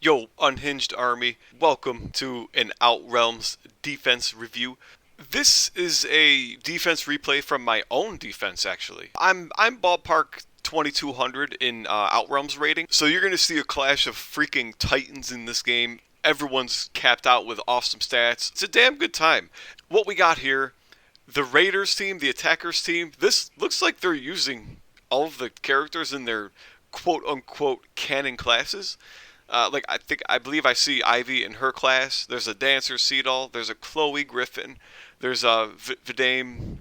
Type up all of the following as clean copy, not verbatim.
Yo, Unhinged Army, welcome to an Outrealms defense review. This is a defense replay from my own defense, actually. I'm ballpark 2200 in Outrealms rating, so you're gonna see a clash of freaking titans in this game. Everyone's capped out with awesome stats. It's a damn good time. What we got here, the Raiders team, the attackers team, this looks like they're using all of the characters in their quote-unquote canon classes. I believe I see Ivy in her class. There's a dancer, Seedall. There's a Chloe Griffin. There's a Vidame,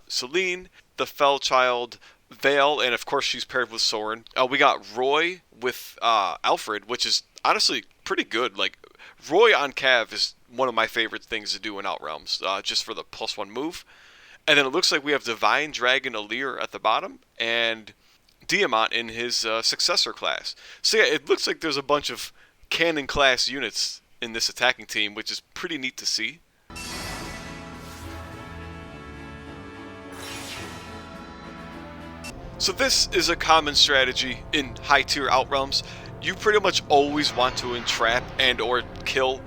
Celine, the Fell Child, Vale, and of course she's paired with Soren. We got Roy with Alfred, which is honestly pretty good. Like Roy on Cav is one of my favorite things to do in Outrealms, just for the +1 move. And then it looks like we have Divine Dragon Alir at the bottom, and Diamant in his successor class. So yeah, it looks like there's a bunch of canon class units in this attacking team, which is pretty neat to see. So this is a common strategy in high tier Outrealms. You pretty much always want to entrap and or kill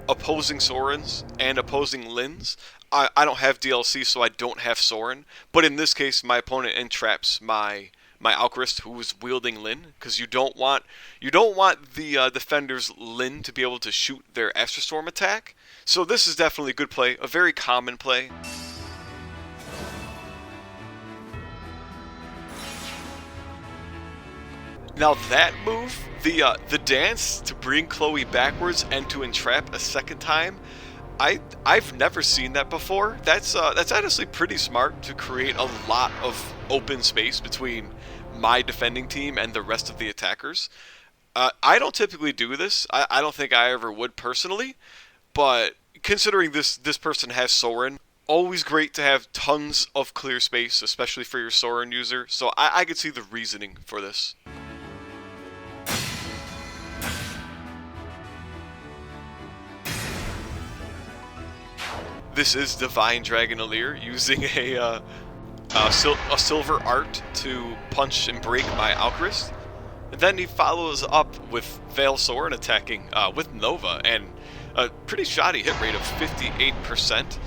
opposing Sorens and opposing Lins. I don't have DLC, so I don't have Soren, but in this case my opponent entraps my Alchemist who is wielding Lin, because you don't want the defender's Lin to be able to shoot their Astrostorm attack. So this is definitely a good play, a very common play. Now that move, the dance to bring Chloe backwards and to entrap a second time, I've never seen that before. That's honestly pretty smart to create a lot of open space between my defending team and the rest of the attackers. I don't typically do this. I don't think I ever would personally, but considering this person has Soren, always great to have tons of clear space, especially for your Soren user. So I could see the reasoning for this. This is Divine Dragon Alir using a silver art to punch and break my Alchemist. And then he follows up with Vale Soren attacking with Nova and a pretty shoddy hit rate of 58%.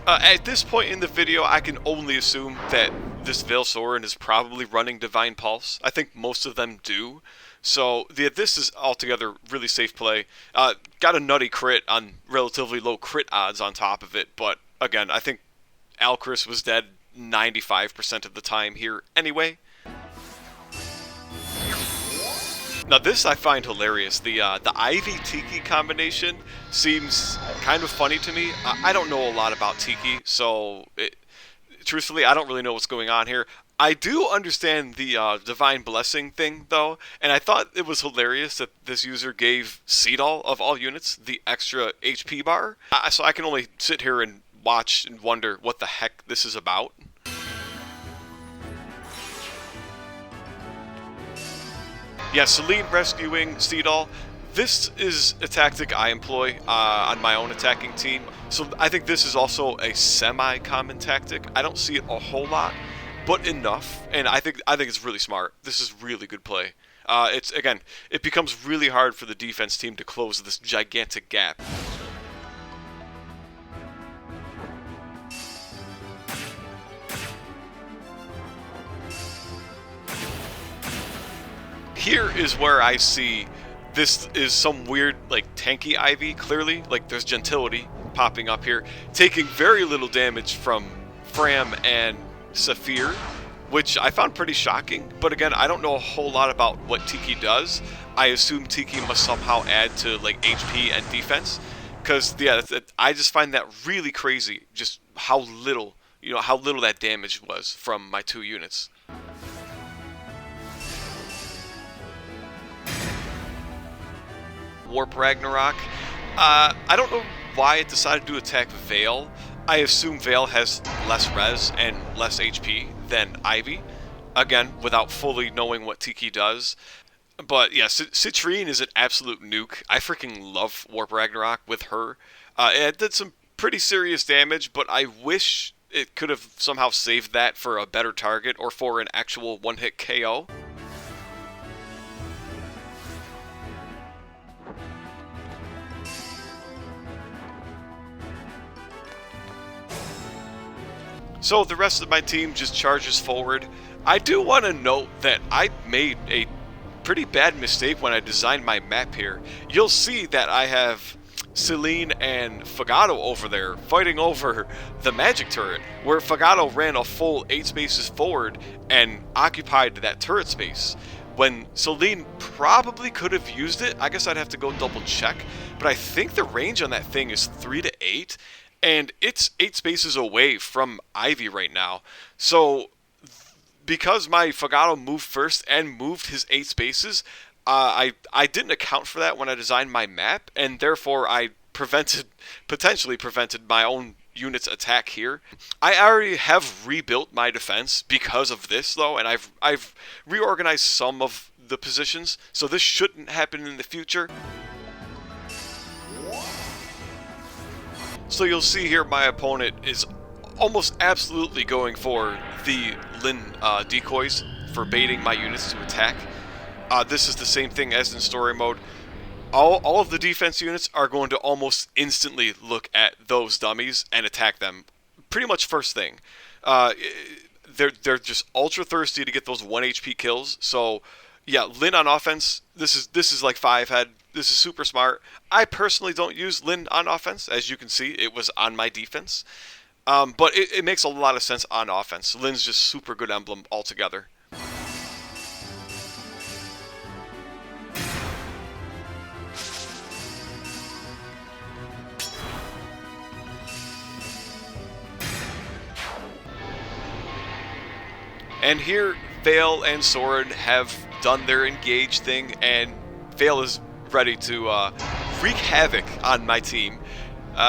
At this point in the video, I can only assume that this Vale Soren is probably running Divine Pulse. I think most of them do. So this is altogether really safe play. Got a nutty crit on relatively low crit odds on top of it, but again, I think Alchris was dead 95% of the time here anyway. Now this I find hilarious. The Ivy Tiki combination seems kind of funny to me. I don't know a lot about Tiki, so truthfully I don't really know what's going on here. I do understand the Divine Blessing thing, though, and I thought it was hilarious that this user gave Seedall, of all units, the extra HP bar. So I can only sit here and watch and wonder what the heck this is about. Yeah, Celine rescuing Seedall. This is a tactic I employ on my own attacking team, so I think this is also a semi-common tactic. I don't see it a whole lot, but enough, and I think it's really smart. This is really good play. It becomes really hard for the defense team to close this gigantic gap. Here is where I see this is some weird, like, tanky Ivy, clearly. Like, there's Gentility popping up here, taking very little damage from Fram and Saphir, which I found pretty shocking. But again, I don't know a whole lot about what Tiki does. I assume Tiki must somehow add to, like, HP and defense. Because, yeah, I just find that really crazy, just how little that damage was from my two units. Warp Ragnarok. I don't know why it decided to attack Vale. I assume Vale has less res and less HP than Ivy. Again, without fully knowing what Tiki does. But yeah, Citrine is an absolute nuke. I freaking love Warp Ragnarok with her. It did some pretty serious damage, but I wish it could have somehow saved that for a better target or for an actual one-hit KO. So the rest of my team just charges forward. I do want to note that I made a pretty bad mistake when I designed my map here. You'll see that I have Celine and Fagato over there fighting over the magic turret, where Fagato ran a full 8 spaces forward and occupied that turret space, when Celine probably could have used it. I guess I'd have to go double check, but I think the range on that thing is 3 to 8, and it's 8 spaces away from Ivy right now. So because my Fagato moved first and moved his 8 spaces, I didn't account for that when I designed my map, and therefore I potentially prevented my own unit's attack here. I already have rebuilt my defense because of this, though, and I've reorganized some of the positions, so this shouldn't happen in the future. So you'll see here my opponent is almost absolutely going for the Lin decoys for baiting my units to attack. This is the same thing as in story mode. All of the defense units are going to almost instantly look at those dummies and attack them pretty much first thing. They're just ultra thirsty to get those 1 HP kills. So yeah, Lin on offense, this is like 5-head. This is super smart. I personally don't use Lin on offense. As you can see, it was on my defense. But it makes a lot of sense on offense. Lin's just super good emblem altogether. And here, Vale and Soren have done their engage thing, and Vale is ready to wreak havoc on my team.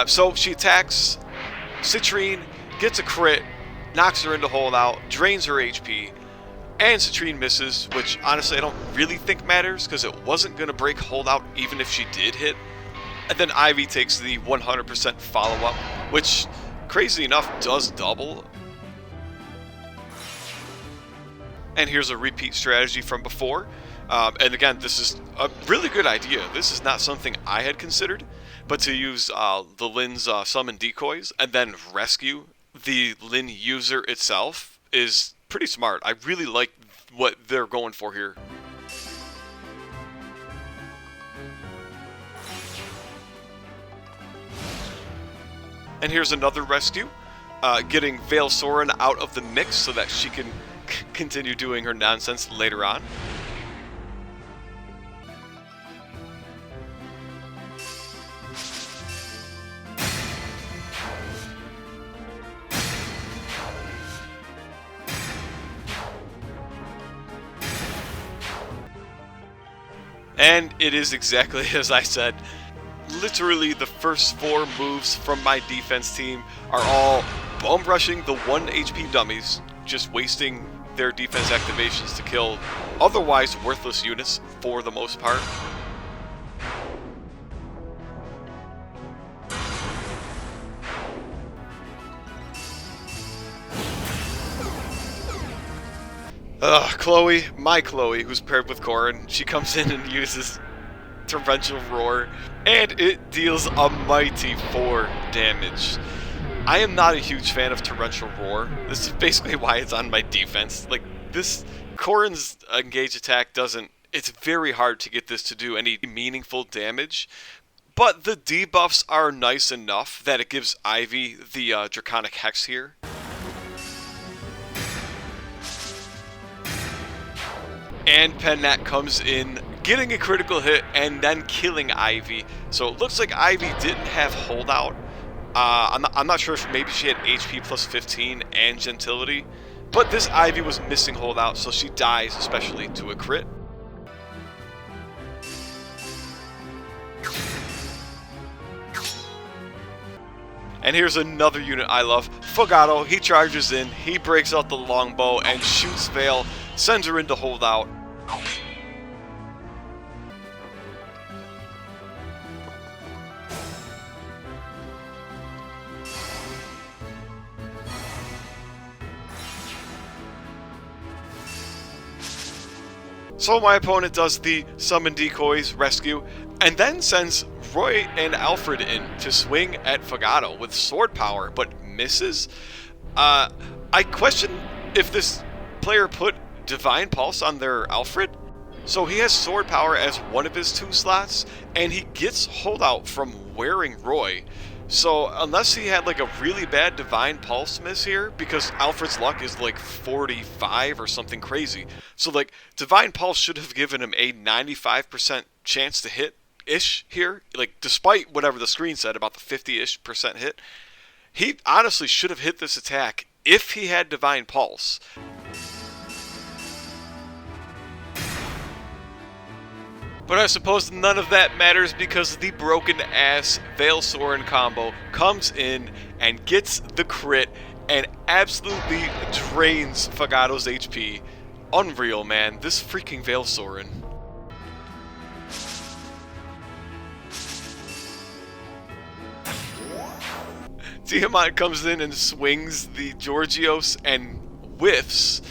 So she attacks Citrine, gets a crit, knocks her into holdout, drains her HP, and Citrine misses, which honestly I don't really think matters because it wasn't going to break holdout even if she did hit. And then Ivy takes the 100% follow-up, which, crazy enough, does double. And here's a repeat strategy from before. And again, this is a really good idea. This is not something I had considered, but to use the Lin's summon decoys and then rescue the Lin user itself is pretty smart. I really like what they're going for here. And here's another rescue, getting Vale Soren out of the mix so that she can continue doing her nonsense later on. And it is exactly as I said. Literally the first 4 moves from my defense team are all bum rushing the 1 HP dummies, just wasting their defense activations to kill otherwise worthless units for the most part. Chloe, my Chloe, who's paired with Corin, she comes in and uses Torrential Roar, and it deals a mighty 4 damage. I am not a huge fan of Torrential Roar. This is basically why it's on my defense. Like, this, Corin's engage attack doesn't, it's very hard to get this to do any meaningful damage, but the debuffs are nice enough that it gives Ivy the Draconic Hex here. And Penat comes in, getting a critical hit and then killing Ivy. So it looks like Ivy didn't have holdout. I'm not sure if maybe she had HP plus 15 and Gentility, but this Ivy was missing holdout, so she dies, especially to a crit. And here's another unit I love, Fagato. He charges in, he breaks out the longbow and shoots Vale, sends her into holdout. So my opponent does the summon decoys, rescue, and then sends Roy and Alfred in to swing at Fagato with sword power, but misses. I question if this player put Divine Pulse on their Alfred. So he has sword power as one of his 2 slots, and he gets holdout from wearing Roy. So unless he had like a really bad Divine Pulse miss here, because Alfred's luck is like 45 or something crazy. So like Divine Pulse should have given him a 95% chance to hit-ish here. Like despite whatever the screen said about the 50-ish% hit, he honestly should have hit this attack if he had Divine Pulse. But I suppose none of that matters because the broken-ass Veilsorin combo comes in and gets the crit and absolutely drains Fogato's HP. Unreal, man. This freaking Veilsorin. Tiamat comes in and swings the Georgios and whiffs.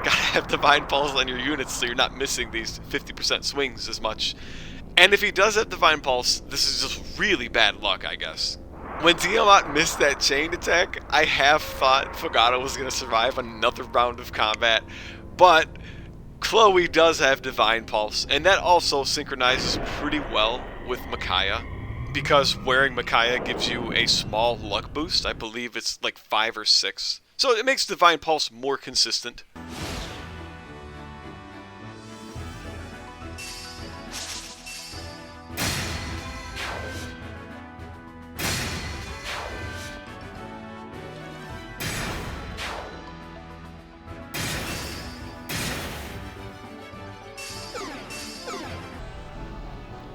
Gotta have Divine Pulse on your units so you're not missing these 50% swings as much. And if he does have Divine Pulse, this is just really bad luck, I guess. When Tiamat missed that chain attack, I have thought Fogato was going to survive another round of combat. But Chloe does have Divine Pulse, and that also synchronizes pretty well with Micaiah. Because wearing Micaiah gives you a small luck boost. I believe it's like 5 or 6. So it makes Divine Pulse more consistent.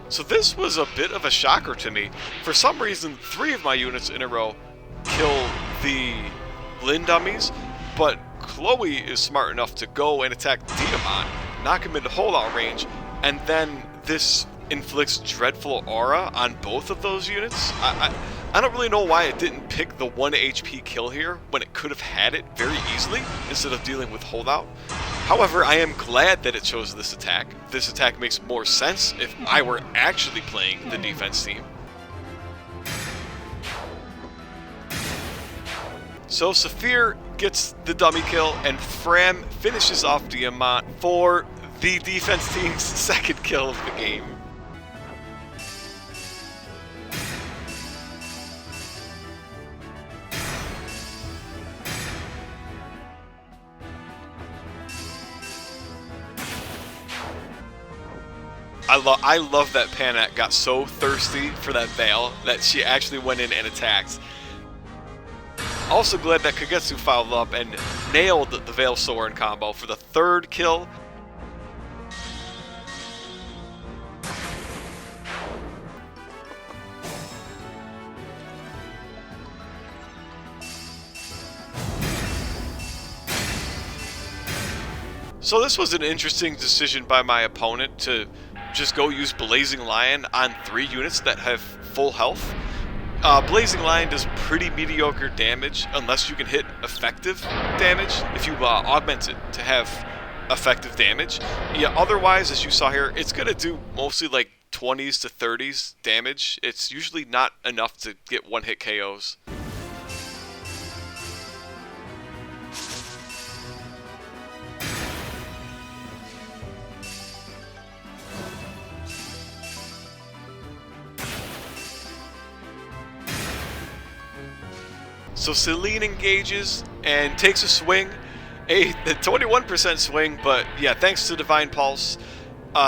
So this was a bit of a shocker to me. For some reason, 3 of my units in a row kill the Lin dummies, but Chloe is smart enough to go and attack Tiamat, knock him into holdout range, and then this inflicts Dreadful Aura on both of those units. I don't really know why it didn't pick the 1 HP kill here when it could have had it very easily instead of dealing with holdout. However, I am glad that it chose this attack. This attack makes more sense if I were actually playing the defense team. So Saphir gets the dummy kill, and Fram finishes off Tiamat for the defense team's 2nd kill of the game. I love that Panak got so thirsty for that Veil that she actually went in and attacked. Also glad that Kagetsu fouled up and nailed the Veilsorin combo for the 3rd kill. So this was an interesting decision by my opponent to just go use Blazing Lion on 3 units that have full health. Blazing Lion does pretty mediocre damage unless you can hit effective damage, if you augment it to have effective damage. Yeah, otherwise, as you saw here, it's going to do mostly like 20s to 30s damage. It's usually not enough to get one-hit KOs. So Celine engages and takes a swing, a 21% swing, but yeah, thanks to Divine Pulse.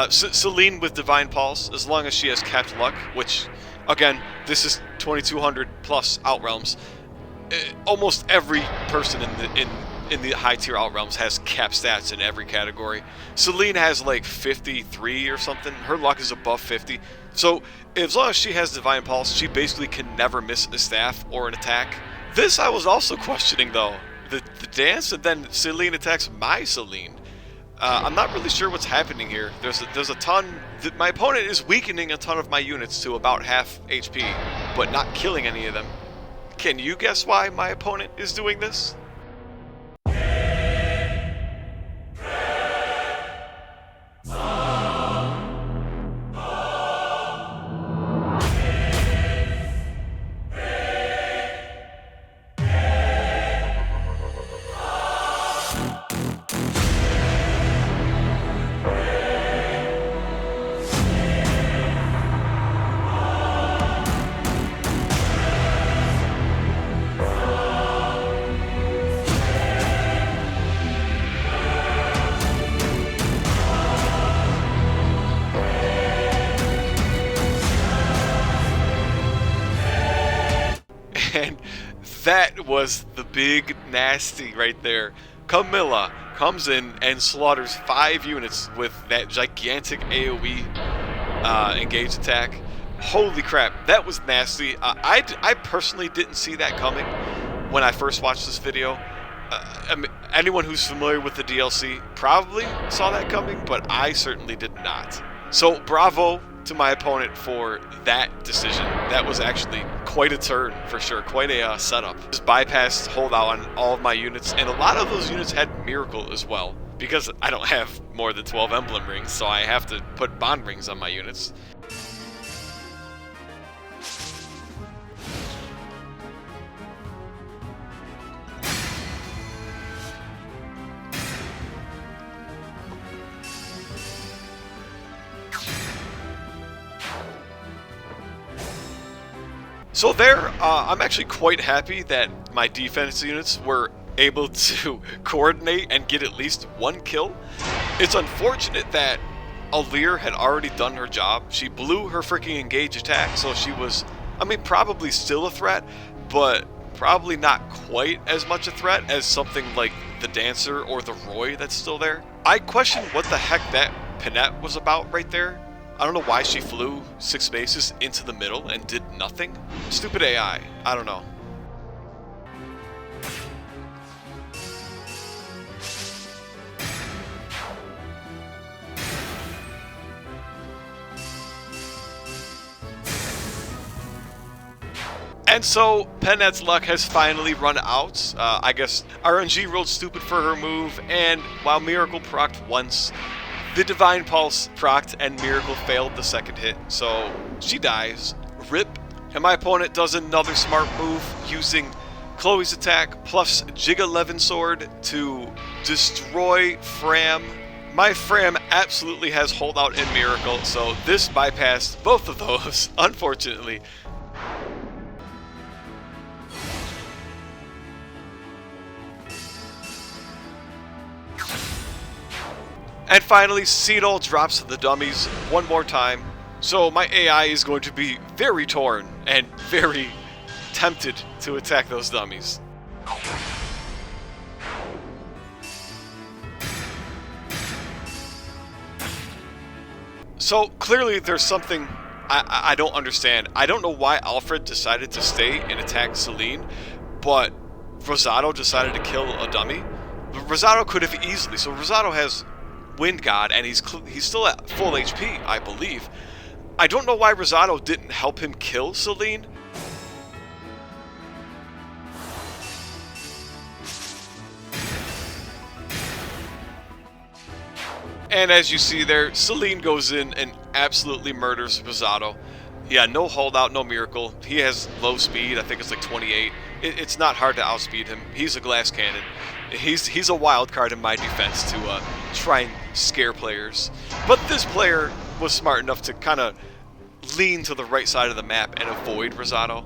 Celine with Divine Pulse, as long as she has capped luck, which, again, this is 2200 plus Outrealms. Almost every person in the high tier Outrealms has cap stats in every category. Celine has like 53 or something. Her luck is above 50. So as long as she has Divine Pulse, she basically can never miss a staff or an attack. This I was also questioning though. The dance, and then Celine attacks my Celine. I'm not really sure what's happening here. There's a ton. My opponent is weakening a ton of my units to about half HP, but not killing any of them. Can you guess why my opponent is doing this? That was the big nasty right there. Camilla comes in and slaughters 5 units with that gigantic AoE engage attack. Holy crap, that was nasty. I personally didn't see that coming when I first watched this video. I mean, anyone who's familiar with the DLC probably saw that coming, but I certainly did not. So bravo to my opponent for that decision. That was actually quite a turn for sure, quite a setup. Just bypassed holdout on all of my units, and a lot of those units had Miracle as well, because I don't have more than 12 Emblem rings, so I have to put bond rings on my units. So there, I'm actually quite happy that my defense units were able to coordinate and get at least 1 kill. It's unfortunate that Alir had already done her job. She blew her freaking engage attack, so she was, I mean, probably still a threat, but probably not quite as much a threat as something like the Dancer or the Roy that's still there. I question what the heck that Pinette was about right there. I don't know why she flew 6 spaces into the middle and did nothing. Stupid AI. I don't know. And so, Pinette's luck has finally run out. I guess RNG rolled stupid for her move, and while Miracle procced once, the Divine Pulse procced and Miracle failed the second hit, so she dies. RIP. And my opponent does another smart move using Chloe's attack plus Giga Levin Sword to destroy Fram. My Fram absolutely has holdout and Miracle, so this bypassed both of those, unfortunately. And finally, Cedal drops the dummies one more time. So my AI is going to be very torn and very tempted to attack those dummies. So clearly there's something I don't understand. I don't know why Alfred decided to stay and attack Celine, but Rosado decided to kill a dummy. Rosado could have easily, so Rosado has Wind God, and he's still at full HP, I believe. I don't know why Rosado didn't help him kill Celine. And as you see there, Celine goes in and absolutely murders Rosado. Yeah, no holdout, no Miracle. He has low speed, I think it's like 28. It's not hard to outspeed him. He's a glass cannon. He's a wild card in my defense to try and scare players. But this player was smart enough to kind of lean to the right side of the map and avoid Rosado.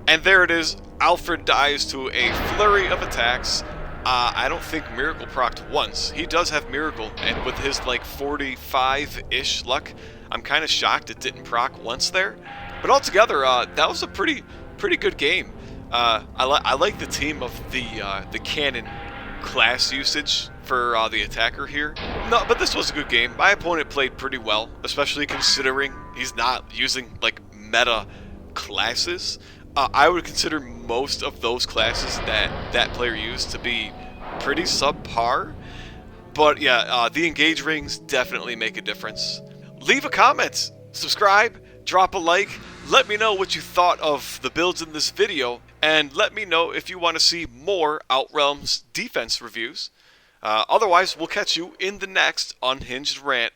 And there it is. Alfred dies to a flurry of attacks. I don't think Miracle procced once. He does have Miracle, and with his like 45-ish luck, I'm kind of shocked it didn't proc once there. But altogether, that was a pretty good game. I like the team of the cannon class usage for the attacker here. No, but this was a good game. My opponent played pretty well, especially considering he's not using like meta classes. I would consider most of those classes that player used to be pretty subpar. But yeah, the engage rings definitely make a difference. Leave a comment, subscribe, drop a like, let me know what you thought of the builds in this video, and let me know if you want to see more Outrealms defense reviews. Otherwise, we'll catch you in the next Unhinged Rant.